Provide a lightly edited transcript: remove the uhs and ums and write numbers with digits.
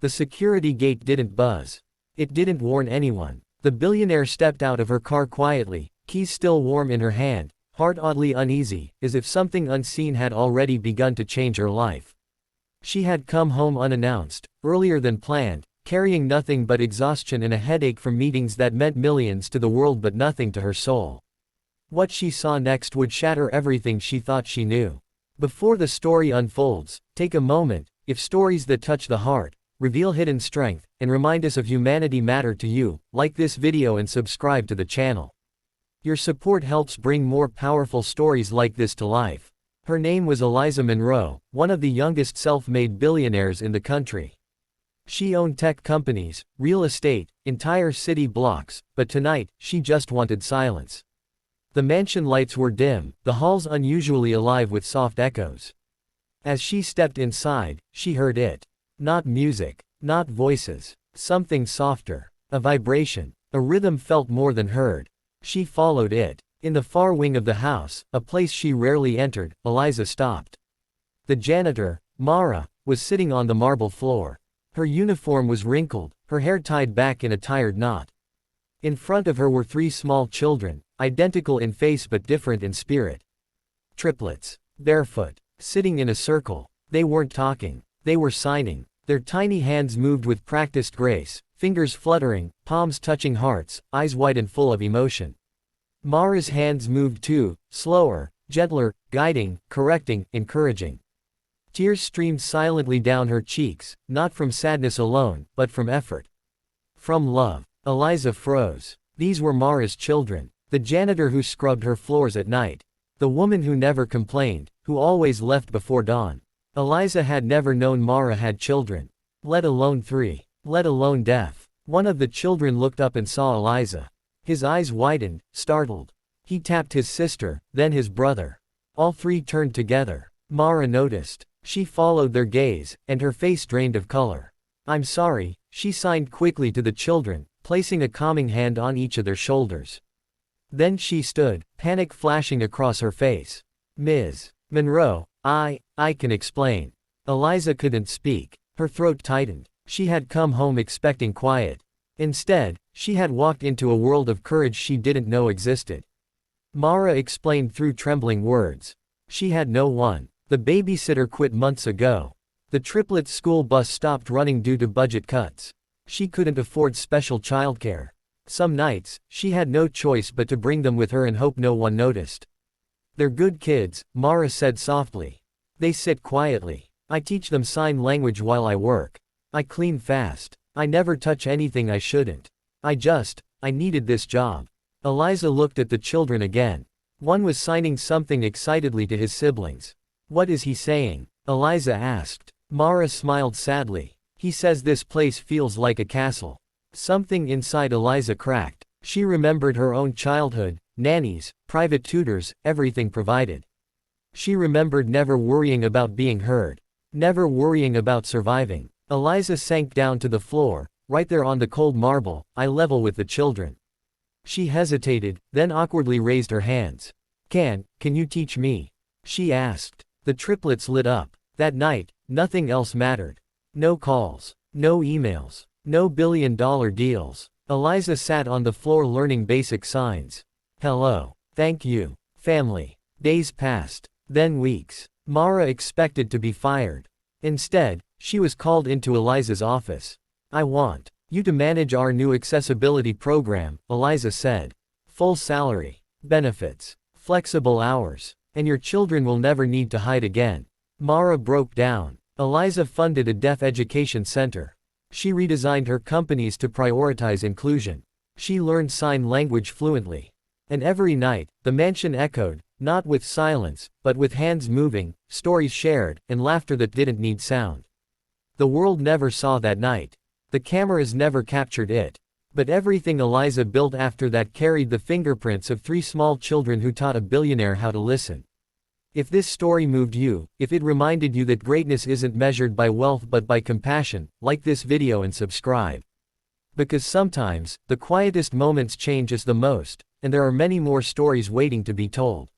The security gate didn't buzz. It didn't warn anyone. The billionaire stepped out of her car quietly, keys still warm in her hand, heart oddly uneasy, as if something unseen had already begun to change her life. She had come home unannounced, earlier than planned, carrying nothing but exhaustion and a headache from meetings that meant millions to the world but nothing to her soul. What she saw next would shatter everything she thought she knew. Before the story unfolds, take a moment. If stories that touch the heart, reveal hidden strength, and remind us of humanity matter to you, like this video and subscribe to the channel. Your support helps bring more powerful stories like this to life. Her name was Eliza Monroe, one of the youngest self-made billionaires in the country. She owned tech companies, real estate, entire city blocks, but tonight, she just wanted silence. The mansion lights were dim, the halls unusually alive with soft echoes. As she stepped inside, she heard it. Not music, not voices, something softer, a vibration, a rhythm felt more than heard. She followed it. In the far wing of the house, a place she rarely entered, Eliza stopped. The janitor, Mara, was sitting on the marble floor. Her uniform was wrinkled, her hair tied back in a tired knot. In front of her were 3 small children, identical in face but different in spirit. Triplets, barefoot, sitting in a circle. They weren't talking, they were signing. Their tiny hands moved with practiced grace, fingers fluttering, palms touching hearts, eyes wide and full of emotion. Mara's hands moved too, slower, gentler, guiding, correcting, encouraging. Tears streamed silently down her cheeks, not from sadness alone, but from effort. From love. Eliza froze. These were Mara's children. The janitor who scrubbed her floors at night. The woman who never complained, who always left before dawn. Eliza had never known Mara had children. Let alone 3. Let alone deaf. One of the children looked up and saw Eliza. His eyes widened, startled. He tapped his sister, then his brother. All 3 turned together. Mara noticed. She followed their gaze, and her face drained of color. "I'm sorry," she signed quickly to the children, placing a calming hand on each of their shoulders. Then she stood, panic flashing across her face. "Ms. Monroe, I can explain." Eliza couldn't speak. Her throat tightened. She had come home expecting quiet. Instead, she had walked into a world of courage she didn't know existed. Mara explained through trembling words. She had no one. The babysitter quit months ago. The Triplets school bus stopped running due to budget cuts. She couldn't afford special childcare. Some nights, she had no choice but to bring them with her and hope no one noticed. "They're good kids," Mara said softly. "They sit quietly. I teach them sign language while I work. I clean fast. I never touch anything I shouldn't. I needed this job." Eliza looked at the children again. One was signing something excitedly to his siblings. "What is he saying?" Eliza asked. Mara smiled sadly. "He says this place feels like a castle." Something inside Eliza cracked. She remembered her own childhood, nannies, private tutors, everything provided. She remembered never worrying about being heard. Never worrying about surviving. Eliza sank down to the floor, right there on the cold marble, eye level with the children. She hesitated, then awkwardly raised her hands. Can you teach me?" she asked. The triplets lit up. That night, nothing else mattered. No calls. No emails. No billion-dollar deals. Eliza sat on the floor learning basic signs. Hello. Thank you. Family. Days passed. Then weeks. Mara expected to be fired. Instead, she was called into Eliza's office. "I want you to manage our new accessibility program," Eliza said. "Full salary. Benefits. Flexible hours. And your children will never need to hide again." Mara broke down. Eliza funded a deaf education center. She redesigned her companies to prioritize inclusion. She learned sign language fluently. And every night, the mansion echoed, not with silence, but with hands moving, stories shared, and laughter that didn't need sound. The world never saw that night. The cameras never captured it. But everything Eliza built after that carried the fingerprints of 3 small children who taught a billionaire how to listen. If this story moved you, if it reminded you that greatness isn't measured by wealth but by compassion, like this video and subscribe. Because sometimes, the quietest moments change us the most, and there are many more stories waiting to be told.